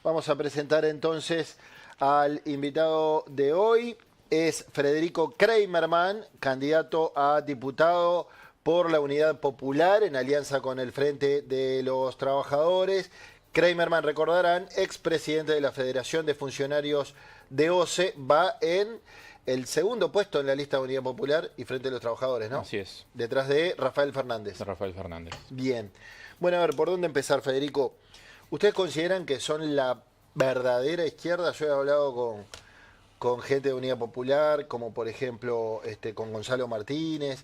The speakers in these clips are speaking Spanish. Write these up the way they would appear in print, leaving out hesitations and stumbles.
Vamos a presentar entonces al invitado de hoy. Es Federico Kreimerman, candidato a diputado por la Unidad Popular en alianza con el Frente de los Trabajadores. Kreimerman, recordarán, expresidente de la Federación de Funcionarios de OCE, va en el segundo puesto en la lista de Unidad Popular y Frente de los Trabajadores, ¿no? Así es. Detrás de Rafael Fernández. De Rafael Fernández. Bien. Bueno, a ver, ¿por dónde empezar, Federico? ¿Ustedes consideran que son la verdadera izquierda? Yo he hablado con gente de Unidad Popular, como por ejemplo con Gonzalo Martínez,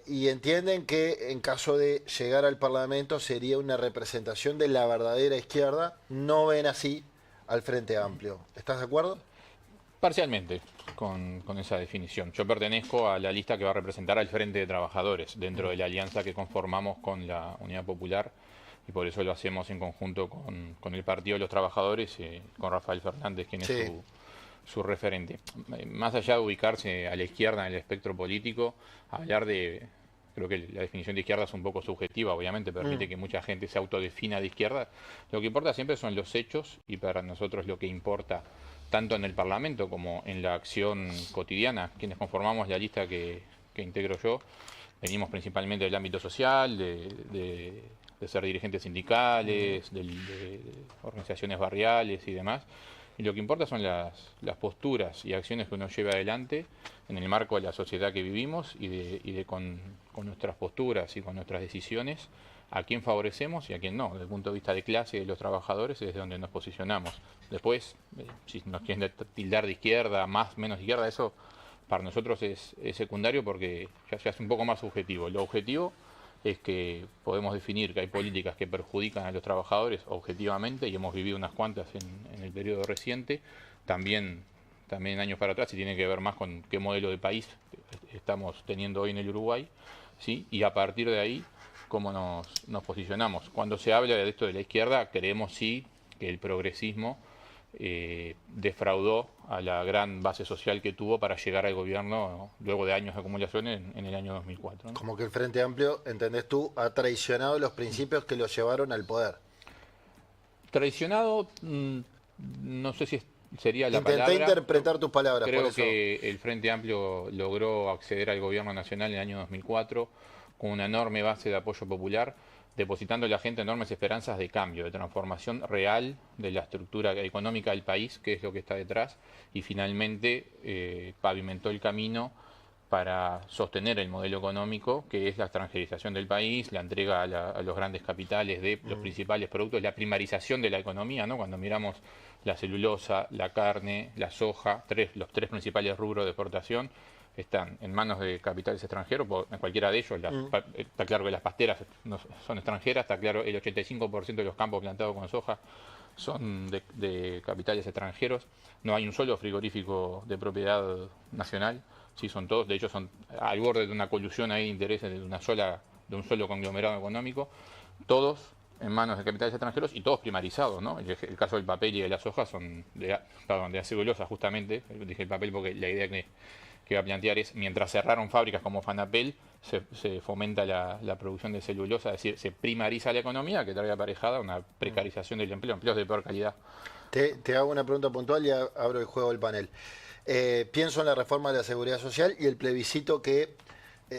y entienden que en caso de llegar al Parlamento sería una representación de la verdadera izquierda. No ven así al Frente Amplio. ¿Estás de acuerdo? Parcialmente con esa definición. Yo pertenezco a la lista que va a representar al Frente de Trabajadores dentro de la alianza que conformamos con la Unidad Popular, y por eso lo hacemos en conjunto con el Partido de los Trabajadores y con Rafael Fernández, quien Sí. es su referente. Más allá de ubicarse a la izquierda en el espectro político, hablar de... Creo que la definición de izquierda es un poco subjetiva, obviamente, permite que mucha gente se autodefina de izquierda. Lo que importa siempre son los hechos, y para nosotros lo que importa, tanto en el Parlamento como en la acción cotidiana, quienes conformamos la lista que integro yo, venimos principalmente del ámbito social, de ser dirigentes sindicales, de organizaciones barriales y demás. Y lo que importa son las posturas y acciones que uno lleva adelante en el marco de la sociedad que vivimos y con nuestras posturas y con nuestras decisiones, a quién favorecemos y a quién no. Desde el punto de vista de clase y de los trabajadores es desde donde nos posicionamos. Después, si nos quieren tildar de izquierda, más, menos izquierda, eso para nosotros es secundario, porque ya es un poco más subjetivo. Lo objetivo es que podemos definir que hay políticas que perjudican a los trabajadores objetivamente, y hemos vivido unas cuantas en el periodo reciente, también años para atrás, y tiene que ver más con qué modelo de país estamos teniendo hoy en el Uruguay, ¿sí? Y a partir de ahí, cómo nos posicionamos. Cuando se habla de esto de la izquierda, creemos sí que el progresismo defraudó a la gran base social que tuvo para llegar al gobierno, ¿no?, luego de años de acumulación en el año 2004. ¿No? Como que el Frente Amplio, entendés tú, ha traicionado los principios que lo llevaron al poder. Traicionado, no sé si sería la Intenté palabra. interpretar tus palabras, por Creo eso. que el Frente Amplio logró acceder al gobierno nacional en el año 2004 con una enorme base de apoyo popular, depositando en la gente enormes esperanzas de cambio, de transformación real de la estructura económica del país, que es lo que está detrás, y finalmente pavimentó el camino para sostener el modelo económico, que es la extranjerización del país, la entrega a los grandes capitales de los principales productos, la primarización de la economía, ¿no? Cuando miramos la celulosa, la carne, la soja, los tres principales rubros de exportación están en manos de capitales extranjeros, en cualquiera de ellos. Está claro que las pasteras no son extranjeras, está claro el 85% de los campos plantados con soja son de capitales extranjeros. No hay un solo frigorífico de propiedad nacional, sí, son todos, de hecho son al borde de una colusión ahí de intereses de un solo conglomerado económico, todos en manos de capitales extranjeros y todos primarizados, ¿no? El caso del papel y de las hojas son de la celulosa, justamente. Dije el papel porque la idea que iba a plantear es, mientras cerraron fábricas como Fanapel, se fomenta la producción de celulosa, es decir, se primariza la economía, que trae aparejada una precarización del empleo, empleos de peor calidad. Te hago una pregunta puntual y abro el juego del panel. Pienso en la reforma de la Seguridad Social y el plebiscito que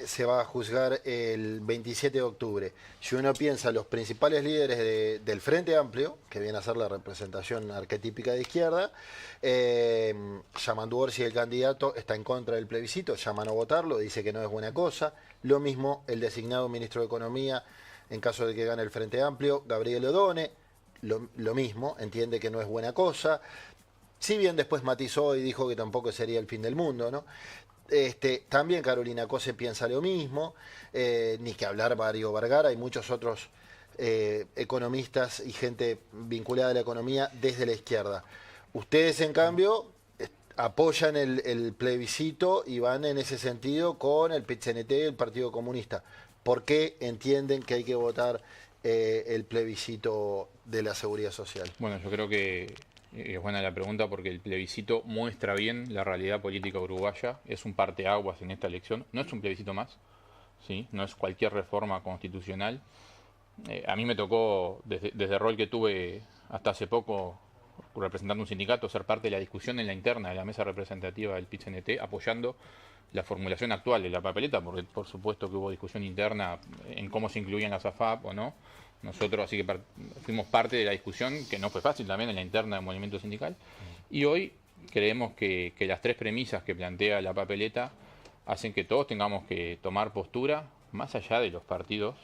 se va a juzgar el 27 de octubre. Si uno piensa, los principales líderes del Frente Amplio, que viene a ser la representación arquetípica de izquierda, Yamandu Orsi, el candidato, está en contra del plebiscito, llama a no votarlo, dice que no es buena cosa. Lo mismo el designado ministro de Economía, en caso de que gane el Frente Amplio, Gabriel Odone, lo mismo, entiende que no es buena cosa. Si bien después matizó y dijo que tampoco sería el fin del mundo, ¿no? También Carolina Cose piensa lo mismo, ni que hablar Mario Vergara y muchos otros economistas y gente vinculada a la economía desde la izquierda. Ustedes, en cambio, apoyan el plebiscito y van en ese sentido con el PIT-CNT y el Partido Comunista. ¿Por qué entienden que hay que votar el plebiscito de la Seguridad Social? Bueno, yo creo que es buena la pregunta, porque el plebiscito muestra bien la realidad política uruguaya, es un parteaguas en esta elección, no es un plebiscito más, ¿sí? No es cualquier reforma constitucional. A mí me tocó, desde el rol que tuve hasta hace poco representando un sindicato, ser parte de la discusión en la interna de la mesa representativa del PIT-CNT, apoyando la formulación actual de la papeleta, porque por supuesto que hubo discusión interna en cómo se incluían las AFAP o no. Nosotros así que fuimos parte de la discusión, que no fue fácil también en la interna del movimiento sindical. Y hoy creemos que las tres premisas que plantea la papeleta hacen que todos tengamos que tomar postura, más allá de los partidos.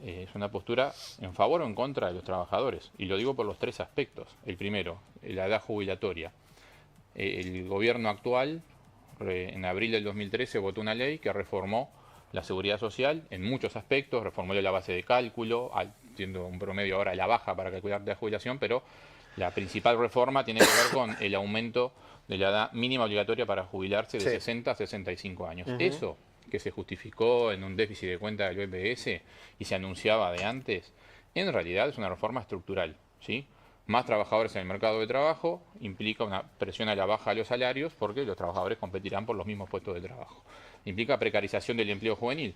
Es una postura en favor o en contra de los trabajadores. Y lo digo por los tres aspectos. El primero, la edad jubilatoria. El gobierno actual, en abril del 2013, votó una ley que reformó la seguridad social en muchos aspectos, reformó la base de cálculo, siendo un promedio ahora la baja para calcular la jubilación, pero la principal reforma tiene que ver con el aumento de la edad mínima obligatoria para jubilarse de 60 a 65 años. Eso, que se justificó en un déficit de cuenta del BPS y se anunciaba de antes, en realidad es una reforma estructural, ¿sí? Más trabajadores en el mercado de trabajo implica una presión a la baja de los salarios porque los trabajadores competirán por los mismos puestos de trabajo. Implica precarización del empleo juvenil,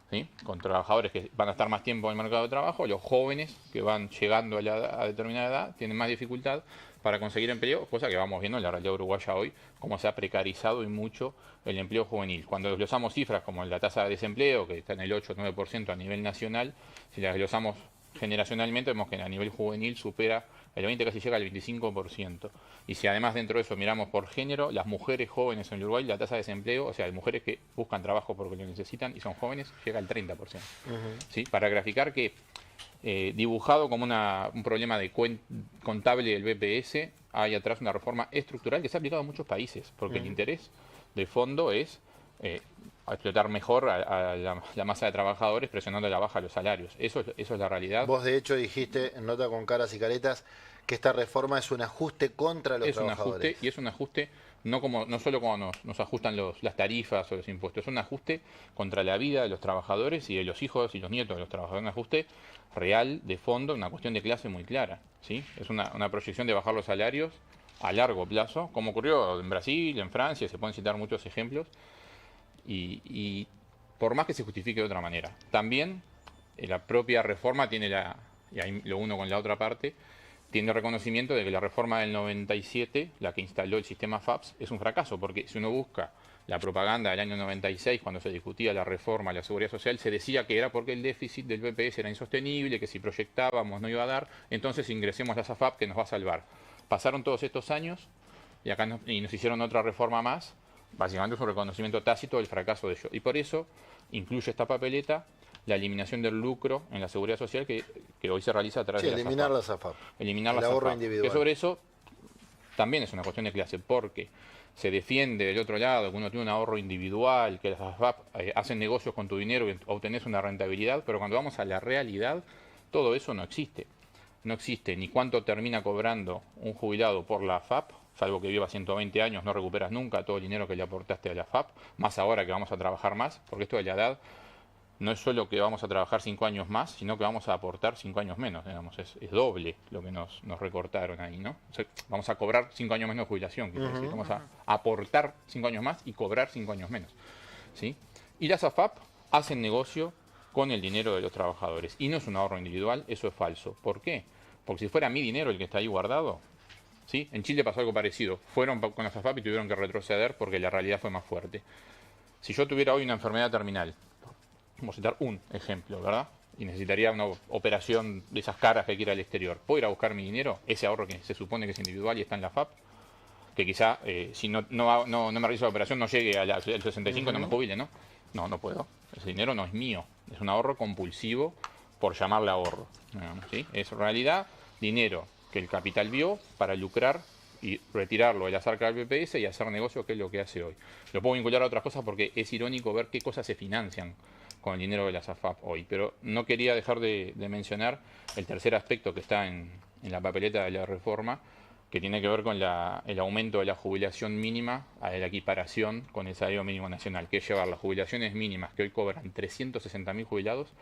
¿sí? Con trabajadores que van a estar más tiempo en el mercado de trabajo, los jóvenes que van llegando a determinada edad tienen más dificultad para conseguir empleo, cosa que vamos viendo en la realidad uruguaya hoy, cómo se ha precarizado y mucho el empleo juvenil. Cuando desglosamos cifras como la tasa de desempleo, que está en el 8 o 9% a nivel nacional, si las desglosamos generacionalmente, vemos que a nivel juvenil supera el 20, casi llega al 25%. Y si además dentro de eso miramos por género, las mujeres jóvenes en Uruguay, la tasa de desempleo, o sea, de mujeres que buscan trabajo porque lo necesitan y son jóvenes, llega al 30%. ¿Sí? Para graficar que, dibujado como un problema de contable del BPS, hay atrás una reforma estructural que se ha aplicado en muchos países, porque el interés de fondo es a explotar mejor a la masa de trabajadores, presionando a la baja los salarios. Eso es la realidad. Vos de hecho dijiste en Nota con Caras y Caretas que esta reforma es un ajuste contra los trabajadores. Es un ajuste, y es un ajuste no solo como nos ajustan las tarifas o los impuestos, es un ajuste contra la vida de los trabajadores y de los hijos y los nietos de los trabajadores, un ajuste real, de fondo, una cuestión de clase muy clara, ¿sí? Es una proyección de bajar los salarios a largo plazo, como ocurrió en Brasil, en Francia, se pueden citar muchos ejemplos, y por más que se justifique de otra manera. También la propia reforma tiene y ahí lo uno con la otra parte, tiene reconocimiento de que la reforma del 97, la que instaló el sistema FAPS, es un fracaso, porque si uno busca la propaganda del año 96, cuando se discutía la reforma a la seguridad social, se decía que era porque el déficit del BPS era insostenible, que si proyectábamos no iba a dar, entonces ingresemos a la AFAP que nos va a salvar. Pasaron todos estos años y nos hicieron otra reforma más. Básicamente es un reconocimiento tácito del fracaso de ello. Y por eso incluye esta papeleta la eliminación del lucro en la seguridad social que hoy se realiza a través de eliminar las AFAP. Eliminar las ahorro AFAP. individual. Que sobre eso también es una cuestión de clase, porque se defiende del otro lado que uno tiene un ahorro individual, que las AFAP hacen negocios con tu dinero y obtenés una rentabilidad, pero cuando vamos a la realidad, todo eso no existe. No existe ni cuánto termina cobrando un jubilado por la AFAP, salvo que viva 120 años, no recuperas nunca todo el dinero que le aportaste a la AFAP, más ahora que vamos a trabajar más, porque esto de la edad no es solo que vamos a trabajar 5 años más, sino que vamos a aportar 5 años menos, digamos, es doble lo que nos recortaron ahí, ¿no? O sea, vamos a cobrar 5 años menos de jubilación, quiero decir, vamos a aportar 5 años más y cobrar 5 años menos, ¿sí? Y las AFAP hacen negocio con el dinero de los trabajadores, y no es un ahorro individual, eso es falso. ¿Por qué? Porque si fuera mi dinero el que está ahí guardado, ¿sí? En Chile pasó algo parecido, fueron con las AFAP y tuvieron que retroceder porque la realidad fue más fuerte. Si yo tuviera hoy una enfermedad terminal, vamos a citar un ejemplo, ¿verdad? Y necesitaría una operación de esas caras que hay que ir al exterior. ¿Puedo ir a buscar mi dinero? Ese ahorro que se supone que es individual y está en la FAP, que quizá si no me realizo la operación no llegue al 65 y no me jubile, ¿no? No puedo. Ese dinero no es mío. Es un ahorro compulsivo por llamarle ahorro, digamos, ¿sí? Es en realidad dinero que el capital vio para lucrar y retirarlo de las arcas del BPS y hacer negocio, que es lo que hace hoy. Lo puedo vincular a otras cosas porque es irónico ver qué cosas se financian con el dinero de las AFAP hoy. Pero no quería dejar de mencionar el tercer aspecto que está en la papeleta de la reforma, que tiene que ver con el aumento de la jubilación mínima a la equiparación con el salario mínimo nacional, que es llevar las jubilaciones mínimas que hoy cobran 360.000 jubilados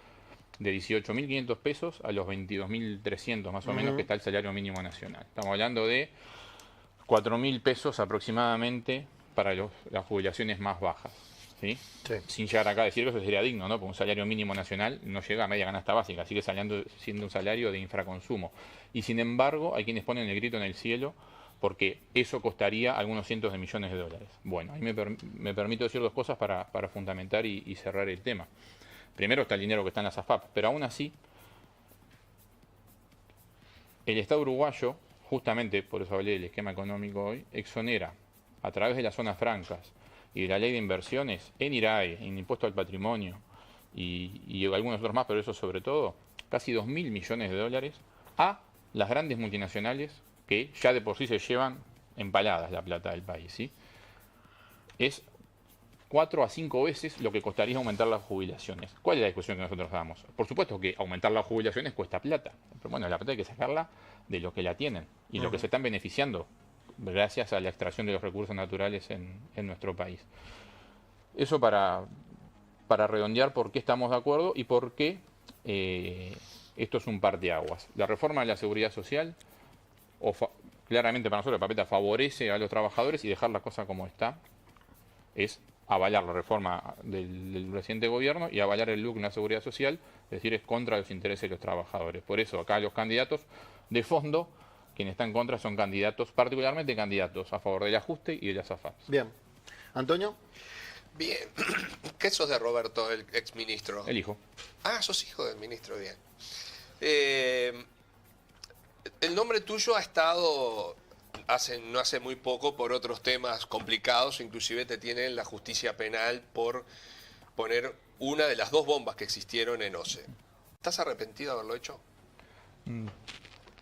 de 18.500 pesos a los 22.300 más o menos que está el salario mínimo nacional. Estamos hablando de 4.000 pesos aproximadamente para las jubilaciones más bajas. ¿sí? Sí. Sin llegar acá a decir que eso sería digno, ¿no? Porque un salario mínimo nacional no llega a media canasta básica, sigue siendo un salario de infraconsumo. Y sin embargo, hay quienes ponen el grito en el cielo porque eso costaría algunos cientos de millones de dólares. Bueno, ahí me permito decir dos cosas para fundamentar y cerrar el tema. Primero está el dinero que está en las AFAP, pero aún así, el Estado uruguayo, justamente por eso hablé del esquema económico hoy, exonera a través de las zonas francas y de la ley de inversiones en IRAE, en impuesto al patrimonio y algunos otros más, pero eso sobre todo, casi 2.000 millones de dólares a las grandes multinacionales que ya de por sí se llevan empaladas la plata del país, ¿sí? Es 4 a 5 veces lo que costaría aumentar las jubilaciones. ¿Cuál es la discusión que nosotros damos? Por supuesto que aumentar las jubilaciones cuesta plata, pero bueno, la plata hay que sacarla de lo que la tienen y lo que se están beneficiando gracias a la extracción de los recursos naturales en nuestro país. Eso para redondear por qué estamos de acuerdo y por qué esto es un parteaguas. La reforma de la seguridad social, claramente para nosotros, Papeta, favorece a los trabajadores y dejar la cosa como está es avalar la reforma del presidente de gobierno y avalar el look en la seguridad social, es decir, es contra los intereses de los trabajadores. Por eso acá los candidatos de fondo, quienes están en contra son candidatos, particularmente candidatos a favor del ajuste y de las AFAP. Bien. Antonio. Bien. ¿Qué sos de Roberto, el exministro? El hijo. Ah, sos hijo del ministro, bien. El nombre tuyo ha estado no hace muy poco por otros temas complicados, inclusive te tienen la justicia penal por poner una de las 2 bombas que existieron en OCE. ¿Estás arrepentido de haberlo hecho?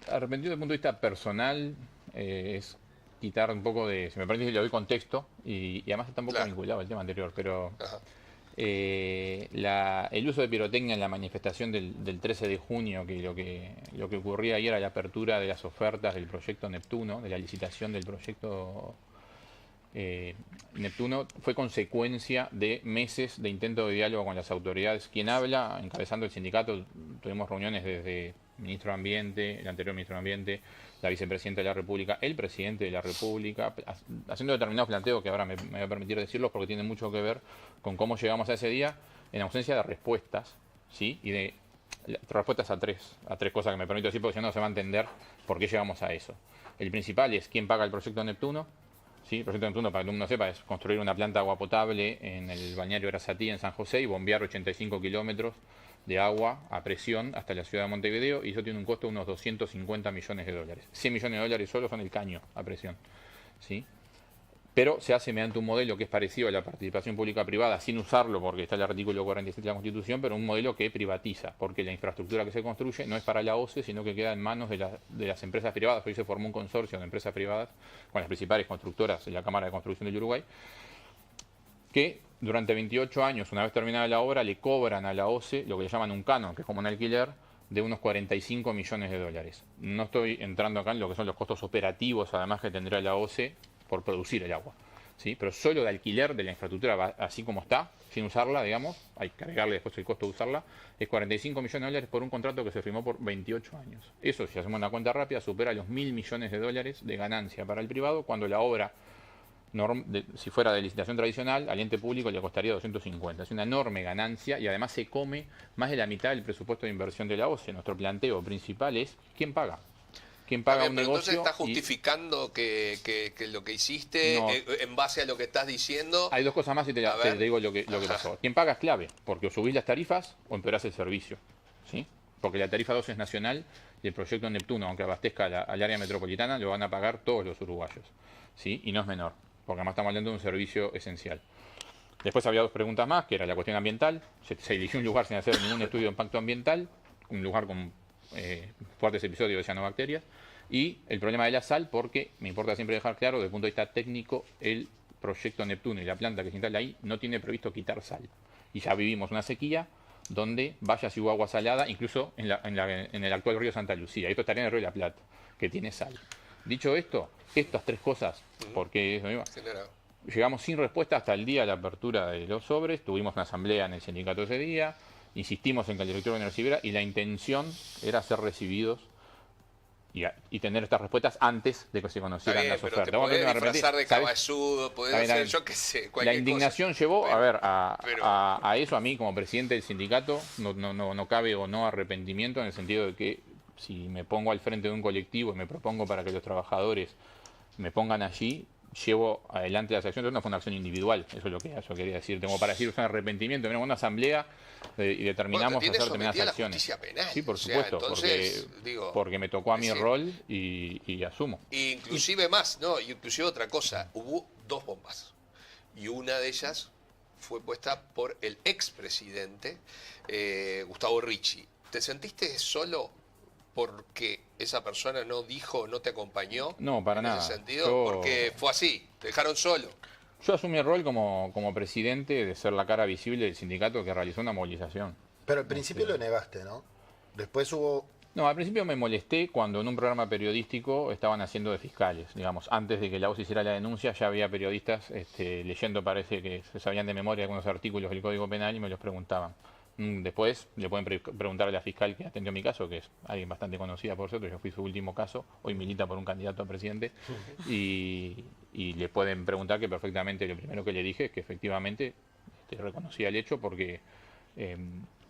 Arrepentido desde el punto de vista personal, es quitar un poco de, si me permitís, le doy contexto y además está un poco vinculado al tema anterior, pero el uso de pirotecnia en la manifestación del 13 de junio, que lo que ocurría ayer era la apertura de las ofertas del proyecto Neptuno, de la licitación del proyecto Neptuno, fue consecuencia de meses de intento de diálogo con las autoridades. Quien habla, encabezando el sindicato, tuvimos reuniones desde ministro de Ambiente, el anterior ministro de Ambiente, la vicepresidenta de la República, el presidente de la República, haciendo determinados planteos que ahora me voy a permitir decirlos porque tienen mucho que ver con cómo llegamos a ese día en ausencia de respuestas, ¿sí? Y de respuestas a tres cosas que me permito decir porque si no se va a entender por qué llegamos a eso. El principal es quién paga el proyecto Neptuno. ¿Sí? El proyecto Neptuno, para que el mundo sepa, es construir una planta de agua potable en el balneario Arasatí, en San José, y bombear 85 kilómetros de agua a presión hasta la ciudad de Montevideo, y eso tiene un costo de unos 250 millones de dólares. 100 millones de dólares solo son el caño a presión, ¿sí? Pero se hace mediante un modelo que es parecido a la participación pública-privada, sin usarlo porque está el artículo 47 de la Constitución, pero un modelo que privatiza, porque la infraestructura que se construye no es para la OCE, sino que queda en manos de las empresas privadas. Hoy se formó un consorcio de empresas privadas con las principales constructoras de la Cámara de Construcción del Uruguay, que durante 28 años, una vez terminada la obra, le cobran a la OCE lo que le llaman un canon, que es como un alquiler, de unos 45 millones de dólares. No estoy entrando acá en lo que son los costos operativos, además, que tendrá la OCE por producir el agua, ¿sí? Pero solo de alquiler de la infraestructura, así como está, sin usarla, digamos, hay que agregarle después el costo de usarla, es 45 millones de dólares por un contrato que se firmó por 28 años. Eso, si hacemos una cuenta rápida, supera los 1.000 millones de dólares de ganancia para el privado, cuando la obra, si fuera de licitación tradicional, al ente público le costaría 250. Es una enorme ganancia y además se come más de la mitad del presupuesto de inversión de la OCE. Nuestro planteo principal es ¿quién paga? ¿Quién paga un negocio? Entonces estás justificando que lo que hiciste No. En base a lo que estás diciendo. Hay dos cosas más y te digo lo que pasó. Quien paga es clave, porque o subís las tarifas o empeorás el servicio, ¿sí? Porque la tarifa 2 es nacional y el proyecto Neptuno, aunque abastezca al área metropolitana, lo van a pagar todos los uruguayos, ¿sí? Y no es menor, porque además estamos hablando de un servicio esencial. Después había 2 preguntas más, que era la cuestión ambiental. Se eligió un lugar sin hacer ningún estudio de impacto ambiental, un lugar con fuertes episodios de cianobacterias, y el problema de la sal, porque me importa siempre dejar claro, desde el punto de vista técnico, el proyecto Neptuno y la planta que se instala ahí no tiene previsto quitar sal. Y ya vivimos una sequía donde vaya si hubo agua salada, incluso en el actual río Santa Lucía. Esto estaría en el río de la Plata, que tiene sal. Dicho esto, estas 3 cosas, porque llegamos sin respuesta hasta el día de la apertura de los sobres, tuvimos una asamblea en el sindicato ese día, insistimos en que el director no recibiera y la intención era ser recibidos y tener estas respuestas antes de que se Está conocieran bien, las pero ofertas. te Vamos a podés ver, de repente, disfrazar de ¿sabes? cabezudo, podés Está bien, hacer, está yo qué sé, La cualquier indignación cosa. llevó, Pero- a ver, pero- a eso a mí como presidente del sindicato no cabe o no arrepentimiento en el sentido de que si me pongo al frente de un colectivo y me propongo para que los trabajadores me pongan allí, llevo adelante las acciones. No fue una acción individual, eso es lo que yo quería decir. Tengo para decir, es un arrepentimiento. Venimos a una asamblea y determinamos Bueno, te tiene hacer determinadas sometida a la acciones. justicia penal. Sí, por O sea, supuesto, entonces, digo, porque me tocó a es mi decir, rol y asumo. inclusive más, no, inclusive otra cosa, hubo 2 bombas y una de ellas fue puesta por el expresidente Gustavo Ricci. ¿Te sentiste solo porque esa persona no dijo, no te acompañó? No, para en nada. ese sentido, Yo- porque fue así, te dejaron solo. Yo asumí el rol como presidente de ser la cara visible del sindicato que realizó una movilización. Pero al principio lo negaste, ¿no? Después hubo... No, al principio me molesté cuando en un programa periodístico estaban haciendo de fiscales, digamos, antes de que la voz hiciera la denuncia ya había periodistas leyendo, parece que se sabían de memoria algunos artículos del Código Penal y me los preguntaban. Después le pueden preguntar a la fiscal que atendió mi caso, que es alguien bastante conocida por cierto, yo fui su último caso, hoy milita por un candidato a presidente, y le pueden preguntar que perfectamente lo primero que le dije es que efectivamente reconocía el hecho porque...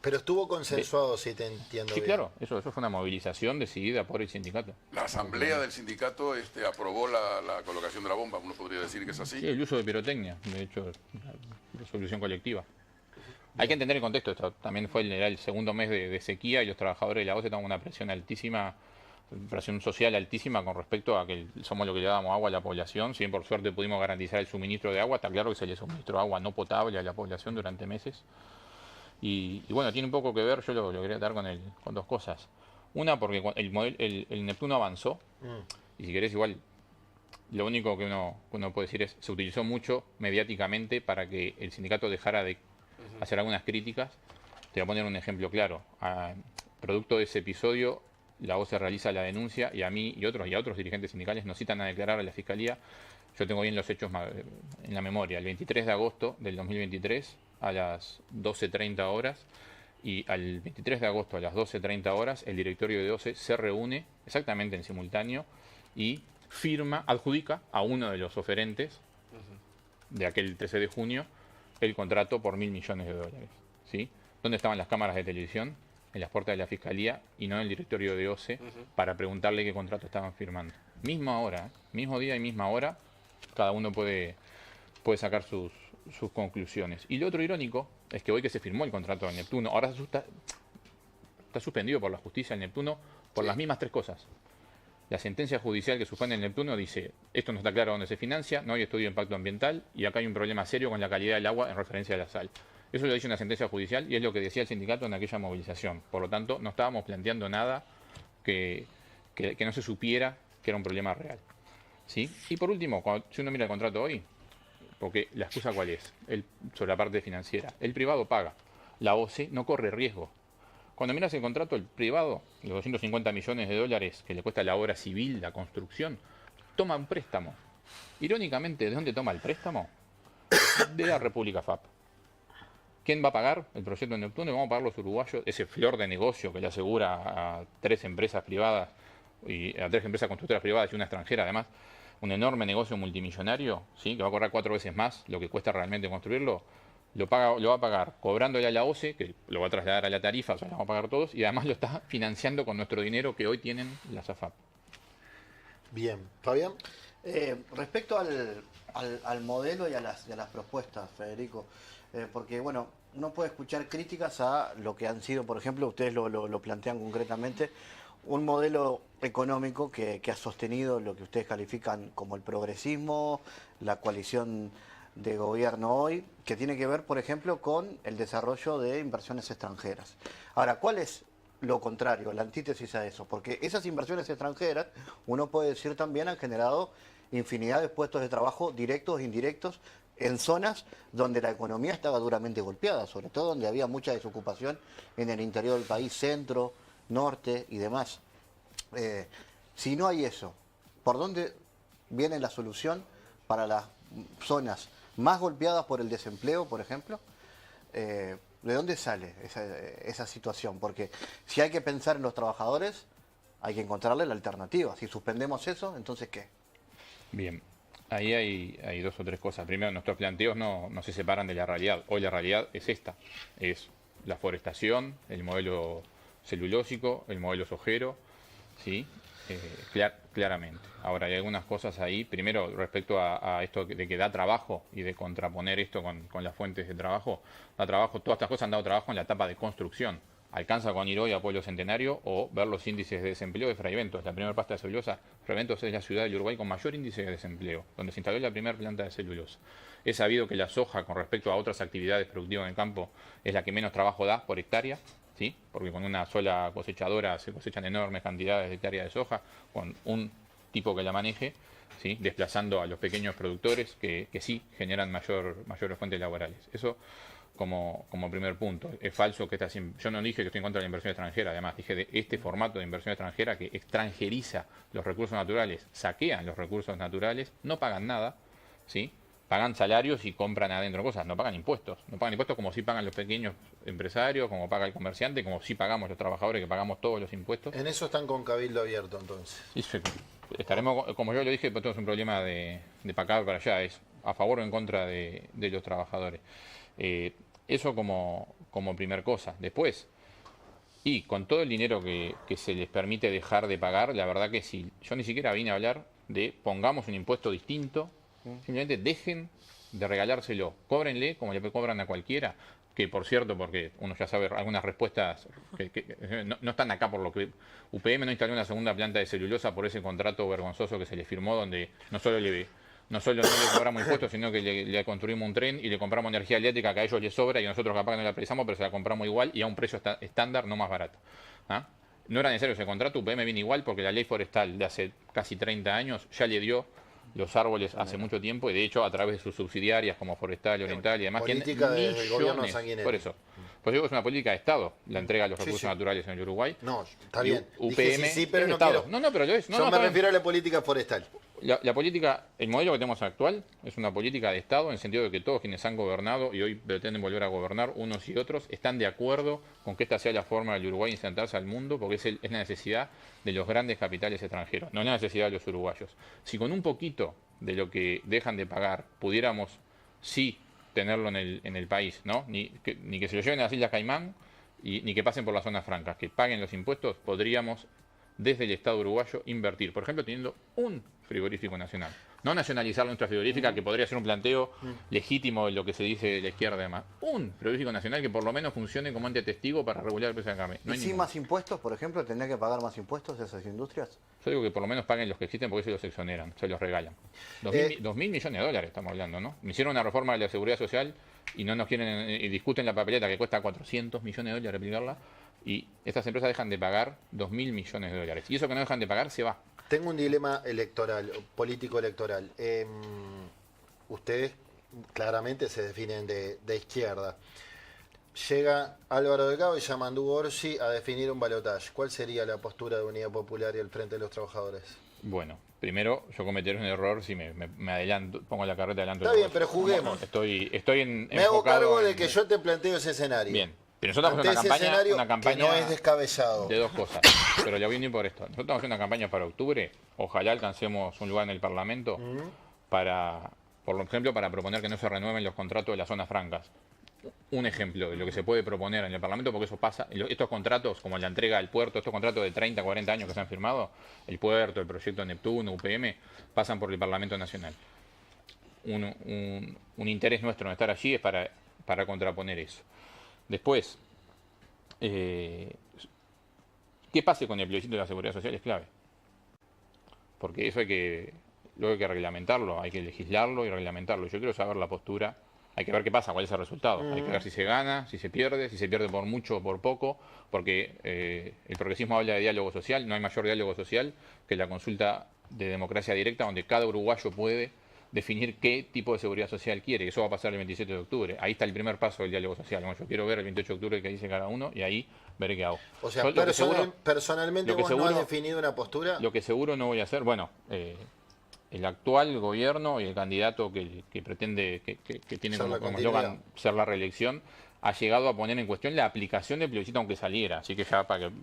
Pero estuvo consensuado, si te entiendo Sí, bien. claro, eso fue una movilización decidida por el sindicato. La asamblea del sindicato aprobó la colocación de la bomba, uno podría decir que es así. Sí, el uso de pirotecnia, de hecho, una resolución colectiva. Hay que entender el contexto, esto también era el segundo mes de sequía y los trabajadores de la OCE estaban una presión altísima, presión social altísima con respecto a que somos lo que le dábamos agua a la población. Si bien por suerte pudimos garantizar el suministro de agua, está claro que se le suministró agua no potable a la población durante meses. Y bueno, tiene un poco que ver, yo lo quería dar con 2 cosas. Una, porque el Neptuno avanzó, y si querés igual, lo único que uno puede decir es, se utilizó mucho mediáticamente para que el sindicato dejara de hacer algunas críticas. Te voy a poner un ejemplo claro. Producto de ese episodio, la OCE realiza la denuncia y a mí y a otros dirigentes sindicales nos citan a declarar a la Fiscalía. Yo tengo bien los hechos en la memoria. El 23 de agosto del 2023 a las 12:30 horas y al 23 de agosto a las 12:30 horas el directorio de OCE se reúne exactamente en simultáneo y adjudica a uno de los oferentes de aquel 13 de junio el contrato por $1.000 millones. ¿Sí? ¿Dónde estaban las cámaras de televisión? En las puertas de la Fiscalía y no en el directorio de OCE para preguntarle qué contrato estaban firmando. Misma hora, mismo día y misma hora, cada uno puede sacar sus conclusiones. Y lo otro irónico es que hoy que se firmó el contrato del Neptuno, ahora está suspendido por la justicia el Neptuno por las mismas 3 cosas. La sentencia judicial que suspende el Neptuno dice, esto no está claro dónde se financia, no hay estudio de impacto ambiental y acá hay un problema serio con la calidad del agua en referencia a la sal. Eso lo dice una sentencia judicial y es lo que decía el sindicato en aquella movilización. Por lo tanto, no estábamos planteando nada que no se supiera que era un problema real. ¿Sí? Y por último, si uno mira el contrato hoy, porque la excusa cuál es, sobre la parte financiera, el privado paga, la OCE no corre riesgo. Cuando miras el contrato, el privado, los $250 millones que le cuesta la obra civil, la construcción, toma un préstamo. Irónicamente, ¿de dónde toma el préstamo? De la República FAP. ¿Quién va a pagar el proyecto de Neptuno? Vamos a pagar los uruguayos, ese flor de negocio que le asegura a 3 empresas privadas, y a 3 empresas constructoras privadas y una extranjera además, un enorme negocio multimillonario, ¿sí? Que va a cobrar 4 veces más lo que cuesta realmente construirlo. Lo va a pagar cobrándole a la OCE, que lo va a trasladar a la tarifa, o sea, lo vamos a pagar todos, y además lo está financiando con nuestro dinero que hoy tienen las AFAP. Bien. ¿Fabián? Respecto al modelo y a las propuestas, Federico, porque bueno, uno puede escuchar críticas a lo que han sido, por ejemplo, ustedes lo plantean concretamente, un modelo económico que ha sostenido lo que ustedes califican como el progresismo, la coalición de gobierno hoy, que tiene que ver, por ejemplo, con el desarrollo de inversiones extranjeras. Ahora, ¿cuál es lo contrario, la antítesis a eso? Porque esas inversiones extranjeras, uno puede decir también, han generado infinidad de puestos de trabajo directos e indirectos en zonas donde la economía estaba duramente golpeada, sobre todo donde había mucha desocupación en el interior del país, centro, norte y demás. Si no hay eso, ¿por dónde viene la solución para las zonas más golpeadas por el desempleo, por ejemplo? ¿De dónde sale esa situación? Porque si hay que pensar en los trabajadores, hay que encontrarle la alternativa. Si suspendemos eso, entonces ¿qué? Bien, ahí hay dos o tres cosas. Primero, nuestros planteos no se separan de la realidad. Hoy la realidad es esta, es la forestación, el modelo celulósico, el modelo sojero, ¿sí? Claramente. Ahora, hay algunas cosas ahí. Primero, respecto a esto de que da trabajo y de contraponer esto con las fuentes de trabajo, da trabajo, todas estas cosas han dado trabajo en la etapa de construcción. Alcanza con ir hoy a Pueblo Centenario o ver los índices de desempleo de Fray Bentos, la primera pasta de celulosa. Fray Bentos es la ciudad del Uruguay con mayor índice de desempleo, donde se instaló la primera planta de celulosa. Es sabido que la soja, con respecto a otras actividades productivas en el campo, es la que menos trabajo da por hectárea, ¿sí? Porque con una sola cosechadora se cosechan enormes cantidades de hectáreas de soja, con un tipo que la maneje, ¿sí? Desplazando a los pequeños productores que sí generan mayores fuentes laborales. Eso como primer punto. Es falso que yo no dije que estoy en contra de la inversión extranjera, además dije de este formato de inversión extranjera que extranjeriza los recursos naturales, saquean los recursos naturales, no pagan nada, ¿sí? Pagan salarios y compran adentro cosas, no pagan impuestos. No pagan impuestos como sí pagan los pequeños empresarios, como paga el comerciante, como sí pagamos los trabajadores que pagamos todos los impuestos. En eso están con cabildo abierto entonces. Y estaremos, como yo lo dije, pues todo es un problema de para acá para allá, es a favor o en contra de los trabajadores. Eso como primer cosa. Después, y con todo el dinero que se les permite dejar de pagar, la verdad que sí, yo ni siquiera vine a hablar de pongamos un impuesto distinto, simplemente dejen de regalárselo, cóbrenle como le cobran a cualquiera, que por cierto, porque uno ya sabe algunas respuestas que no están acá por lo que UPM no instaló una segunda planta de celulosa por ese contrato vergonzoso que se le firmó, donde no solo no le cobramos impuestos, sino que le construimos un tren y le compramos energía eléctrica que a ellos les sobra y a nosotros capaz que no la precisamos, pero se la compramos igual y a un precio estándar, no más barato. ¿Ah? No era necesario ese contrato, UPM viene igual porque la ley forestal de hace casi 30 años ya le dio los árboles hace mucho tiempo y de hecho a través de sus subsidiarias como Forestal, Oriental y demás política tienen del gobierno millones. sanguinero. Por eso. Pues digo, es una política de Estado, la entrega de los recursos naturales en el Uruguay. No, está bien. UPM Dije sí, pero es no Estado. quiero. No, pero lo es. Yo me refiero a la política forestal. La política, el modelo que tenemos actual es una política de Estado en el sentido de que todos quienes han gobernado y hoy pretenden volver a gobernar, unos y otros, están de acuerdo con que esta sea la forma del Uruguay de insertarse al mundo porque es la necesidad de los grandes capitales extranjeros, no es la necesidad de los uruguayos. Si con un poquito de lo que dejan de pagar pudiéramos sí tenerlo en el país, ¿no? Ni que se lo lleven a las Islas Caimán ni que pasen por las zonas francas, que paguen los impuestos, podríamos desde el Estado uruguayo invertir, por ejemplo, teniendo un frigorífico nacional. No nacionalizar nuestra frigorífica, que podría ser un planteo legítimo de lo que se dice de la izquierda además. Un frigorífico nacional que por lo menos funcione como ente testigo para regular el precio de la carne. No ¿Y sin más impuestos, por ejemplo, tendría que pagar más impuestos esas industrias? Yo digo que por lo menos paguen los que existen porque se los exoneran, se los regalan. 2.000 millones de dólares estamos hablando, ¿no? Me hicieron una reforma de la seguridad social y no nos quieren, y discuten la papeleta que cuesta 400 millones de dólares replicarla. Y estas empresas dejan de pagar 2.000 millones de dólares. Y eso que no dejan de pagar se va. Tengo un dilema electoral, político electoral. Ustedes claramente se definen de izquierda. Llega Álvaro Delgado y Yamandu Orsi a definir un balotaje. ¿Cuál sería la postura de Unidad Popular y el Frente de los Trabajadores? Bueno, primero yo cometeré un error si me adelanto, pongo la carreta adelante. Está bien, pero juguemos. Estoy me hago cargo de que yo te planteo ese escenario. Bien. Pero nosotros estamos haciendo una campaña que no es descabellado. De dos cosas. Pero le voy a unir por esto. Nosotros estamos haciendo una campaña para octubre. Ojalá alcancemos un lugar en el Parlamento por ejemplo, para proponer que no se renueven los contratos de las zonas francas. Un ejemplo de lo que se puede proponer en el Parlamento, porque eso pasa. Estos contratos, como la entrega del puerto, estos contratos de 30, 40 años que se han firmado, el puerto, el proyecto Neptuno, UPM, pasan por el Parlamento Nacional. Un interés nuestro en estar allí es para contraponer eso. Después, ¿qué pase con el plebiscito de la seguridad social? Es clave. Porque eso luego hay que reglamentarlo, hay que legislarlo y reglamentarlo. Yo quiero saber la postura, hay que ver qué pasa, cuál es el resultado. Hay que ver si se gana, si se pierde por mucho o por poco, porque el progresismo habla de diálogo social, no hay mayor diálogo social que la consulta de democracia directa, donde cada uruguayo puede definir qué tipo de seguridad social quiere. Eso va a pasar el 27 de octubre. Ahí está el primer paso del diálogo social. Bueno, yo quiero ver el 28 de octubre qué dice cada uno y ahí veré qué hago. O sea, personalmente vos no has definido una postura. Lo que seguro no voy a hacer, bueno, el actual gobierno y el candidato que pretende, que tiene como eslogan ser la reelección, ha llegado a poner en cuestión la aplicación del plebiscito aunque saliera. Así que ya para que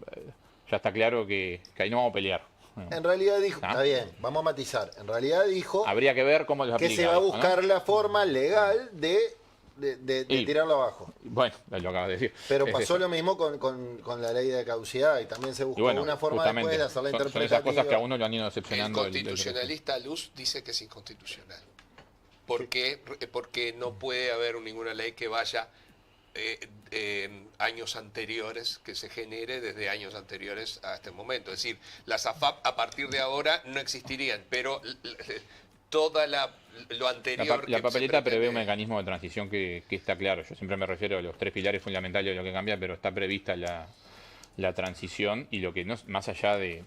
ya está claro que ahí no vamos a pelear. En realidad dijo, ¿Ah? está bien, vamos a matizar. En realidad dijo Habría que ver cómo los que aplica. se va a esto, buscar ¿no? la forma legal de Y- tirarlo abajo. Bueno, lo acabas de decir. Pero Es pasó eso. lo mismo con la ley de caducidad y también se buscó Y bueno, una forma justamente, después de hacerla son esas interpretativa. cosas que a uno lo han ido El decepcionando. constitucionalista Luz dice que es inconstitucional. ¿Por qué? Porque no puede haber ninguna ley que vaya en años anteriores, que se genere desde años anteriores a este momento. Es decir, las AFAP a partir de ahora no existirían, pero toda lo anterior... La que papeleta se prevé un pretende- mecanismo de transición que está claro. Yo siempre me refiero a los 3 pilares fundamentales de lo que cambia, pero está prevista la transición y lo que no, más allá de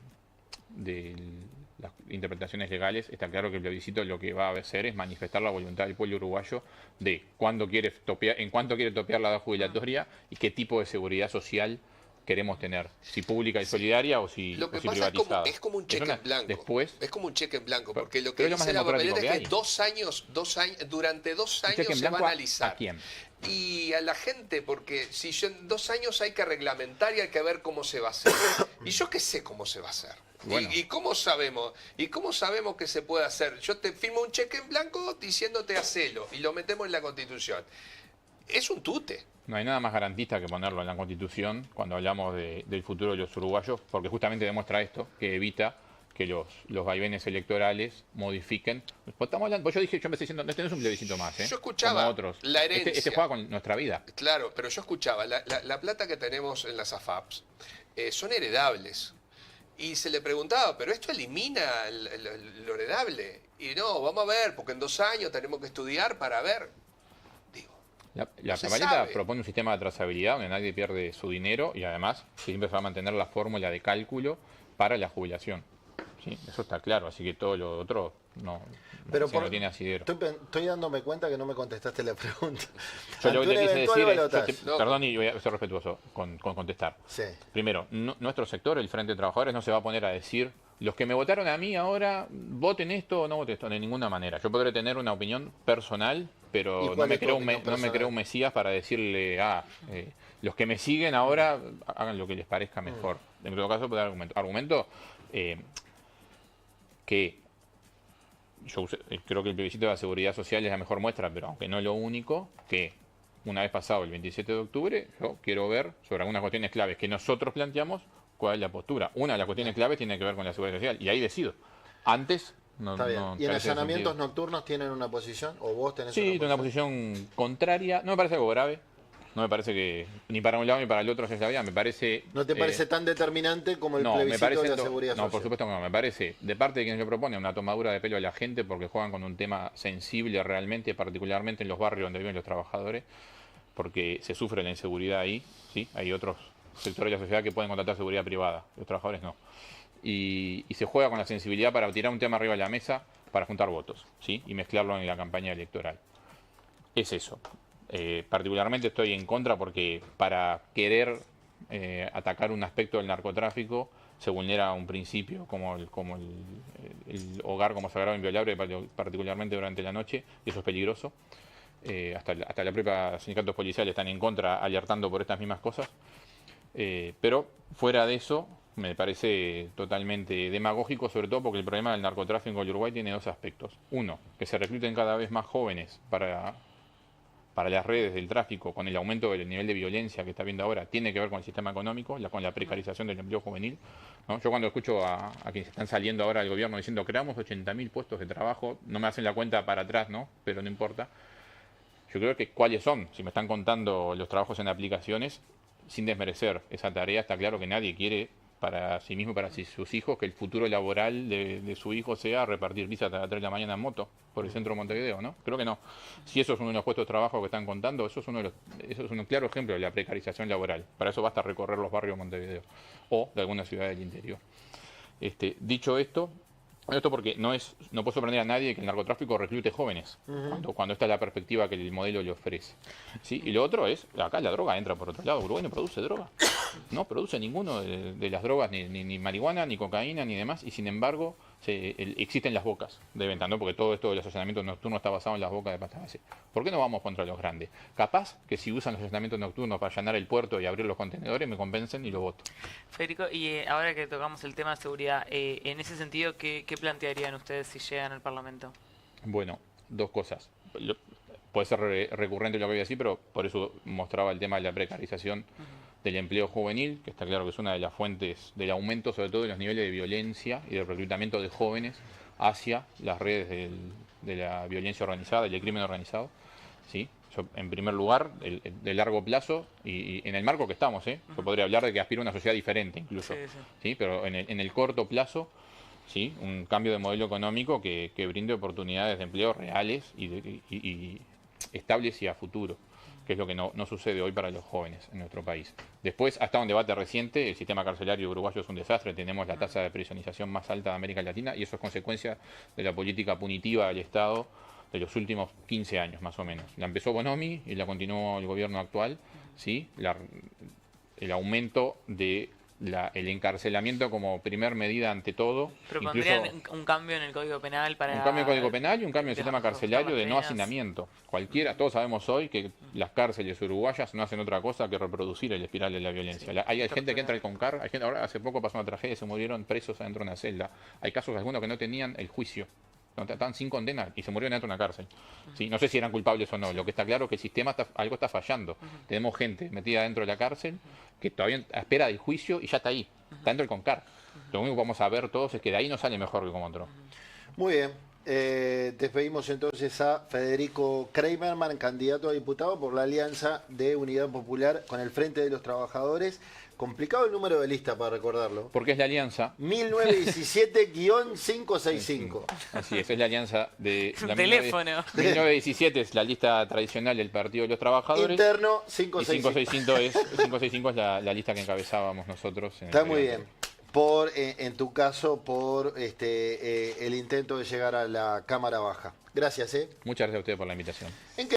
las interpretaciones legales, está claro que el plebiscito lo que va a hacer es manifestar la voluntad del pueblo uruguayo de en cuánto quiere topear la edad jubilatoria y qué tipo de seguridad social queremos tener, si pública y solidaria o si, Lo que o si pasa privatizada. es como un cheque una- en blanco. Después, Es como un cheque en blanco, Pero- porque lo que pero es lo más dice la democrático papeleta es que que hay. durante dos ¿un cheque años en se va blanco a analizar. a quién? Y a la gente, porque si yo en 2 años hay que reglamentar y hay que ver cómo se va a hacer. Y yo qué sé cómo se va a hacer. Bueno. ¿Y cómo sabemos? ¿Y cómo sabemos que se puede hacer? Yo te firmo un cheque en blanco diciéndote hacelo y lo metemos en la Constitución. Es un tute. No hay nada más garantista que ponerlo en la Constitución cuando hablamos del futuro de los uruguayos, porque justamente demuestra esto, que evita que los vaivenes electorales modifiquen. Pues estamos hablando, pues yo empecé diciendo, este no es un plebiscito más, Yo escuchaba como otros. la herencia. Este juega con nuestra vida. Claro, pero yo escuchaba, la plata que tenemos en las AFAPs son heredables. Y se le preguntaba, ¿pero esto elimina lo heredable? Y no, vamos a ver, porque en 2 años tenemos que estudiar para ver. Digo, La No se papeleta sabe. propone un sistema de trazabilidad donde nadie pierde su dinero y además siempre se va a mantener la fórmula de cálculo para la jubilación. ¿Sí? Eso está claro, así que todo lo otro no tiene asidero. Estoy dándome cuenta que no me contestaste la pregunta. Yo lo que Ante te un quise eventual decir balotaje. No, perdón, y voy a ser respetuoso con contestar. Sí. Primero, nuestro sector, el Frente de Trabajadores, no se va a poner a decir, los que me votaron a mí ahora, voten esto o no voten esto, de ninguna manera. Yo podré tener una opinión personal, ¿Y pero no cuál me, es tu creo opinión no me personal? creo un mesías para decirle, los que me siguen ahora, hagan lo que les parezca mejor. En todo caso, puedo dar argumento que creo que el plebiscito de la seguridad social es la mejor muestra, pero aunque no lo único, que una vez pasado el 27 de octubre, yo quiero ver sobre algunas cuestiones claves que nosotros planteamos cuál es la postura. Una de las cuestiones claves tiene que ver con la seguridad social, y ahí decido. Antes no. Está bien. no ¿Y en carece de allanamientos sentido. nocturnos tienen una posición? ¿O vos tenés Sí, tengo una posición contraria. No me parece algo grave. No me parece que ni para un lado ni para el otro sea la vida. Me parece. ¿No te parece tan determinante como el No, me plebiscito parece. de la seguridad No, social? por supuesto que no. Me parece, de parte de quienes lo proponen, una tomadura de pelo a la gente porque juegan con un tema sensible realmente, particularmente en los barrios donde viven los trabajadores, porque se sufre la inseguridad ahí. ¿Sí? Hay otros sectores de la sociedad que pueden contratar seguridad privada, los trabajadores no. Y se juega con la sensibilidad para tirar un tema arriba de la mesa para juntar votos, ¿sí? Y mezclarlo en la campaña electoral. Es eso. Particularmente estoy en contra porque para querer atacar un aspecto del narcotráfico se vulnera un principio como el hogar como sagrado inviolable, particularmente durante la noche, y eso es peligroso. Hasta la propia sindicatos policiales están en contra, alertando por estas mismas cosas. Pero fuera de eso, me parece totalmente demagógico, sobre todo porque el problema del narcotráfico en Uruguay tiene 2 aspectos. Uno, que se recluten cada vez más jóvenes para las redes del tráfico, con el aumento del nivel de violencia que está viendo ahora, tiene que ver con el sistema económico, con la precarización del empleo juvenil, ¿no? Yo cuando escucho a quienes están saliendo ahora del gobierno diciendo creamos 80.000 puestos de trabajo, no me hacen la cuenta para atrás, ¿no? Pero no importa. Yo creo que cuáles son, si me están contando los trabajos en aplicaciones, sin desmerecer esa tarea, está claro que nadie quiere para sí mismo y para sus hijos que el futuro laboral de su hijo sea repartir pizza hasta las 3 de la mañana en moto por el centro de Montevideo, ¿no? Creo que no. Si eso es uno de los puestos de trabajo que están contando, eso es un claro ejemplo de la precarización laboral. Para eso basta recorrer los barrios de Montevideo o de alguna ciudad del interior. Dicho esto porque no puedo sorprender a nadie que el narcotráfico reclute jóvenes, cuando esta es la perspectiva que el modelo le ofrece. ¿Sí? Y lo otro es, acá la droga entra por otro lado. Uruguay no produce droga. No produce ninguno de las drogas, ni marihuana, ni cocaína, ni demás. Y sin embargo, existen las bocas de venta, ¿no? Porque todo esto del estacionamiento nocturno está basado en las bocas de pasta base. ¿Por qué no vamos contra los grandes? Capaz que si usan los estacionamientos nocturnos para allanar el puerto y abrir los contenedores, me convencen y lo voto. Federico, y ahora que tocamos el tema de seguridad, en ese sentido, ¿qué plantearían ustedes si llegan al Parlamento? Bueno, dos cosas. Puede ser recurrente lo que voy a decir, pero por eso mostraba el tema de la precarización del empleo juvenil, que está claro que es una de las fuentes del aumento, sobre todo de los niveles de violencia y del reclutamiento de jóvenes hacia las redes de la violencia organizada y del crimen organizado. ¿Sí? Yo, en primer lugar, de largo plazo, y en el marco que estamos, yo podría hablar de que aspiro a una sociedad diferente incluso, ¿sí? Pero en el corto plazo, ¿sí? Un cambio de modelo económico que brinde oportunidades de empleo reales y estables y a futuro, que es lo que no sucede hoy para los jóvenes en nuestro país. Después, hasta un debate reciente, el sistema carcelario uruguayo es un desastre, tenemos la tasa de prisionización más alta de América Latina y eso es consecuencia de la política punitiva del Estado de los últimos 15 años, más o menos. La empezó Bonomi y la continuó el gobierno actual, ¿sí? El aumento de el encarcelamiento como primer medida ante todo. ¿Propondrían un cambio en el Código Penal para...? Un cambio en el Código Penal y un cambio en el sistema carcelario de no hacinamiento. Cualquiera, todos sabemos hoy que las cárceles uruguayas no hacen otra cosa que reproducir el espiral de la violencia. Sí, hay gente que entra al CONCAR, hay gente, ahora hace poco pasó una tragedia, se murieron presos adentro de una celda. Hay casos algunos que no tenían el juicio. Estaban sin condena y se murieron dentro de una cárcel. ¿Sí? No sé si eran culpables o no. Lo que está claro es que el sistema algo está fallando. Tenemos gente metida dentro de la cárcel que todavía espera del juicio y ya está ahí. Está dentro del CONCAR. Lo único que vamos a ver todos es que de ahí no sale mejor que como entró. Muy bien. Despedimos entonces a Federico Kramerman, candidato a diputado por la Alianza de Unidad Popular con el Frente de los Trabajadores. Complicado el número de lista para recordarlo. Porque es la alianza. 1917-565. Así es la alianza de... Un teléfono. 1917 es la lista tradicional del Partido de los Trabajadores. Interno, Y 565. 565 es la lista que encabezábamos nosotros. Está muy bien. En tu caso, por el intento de llegar a la Cámara Baja. Gracias. Muchas gracias a ustedes por la invitación.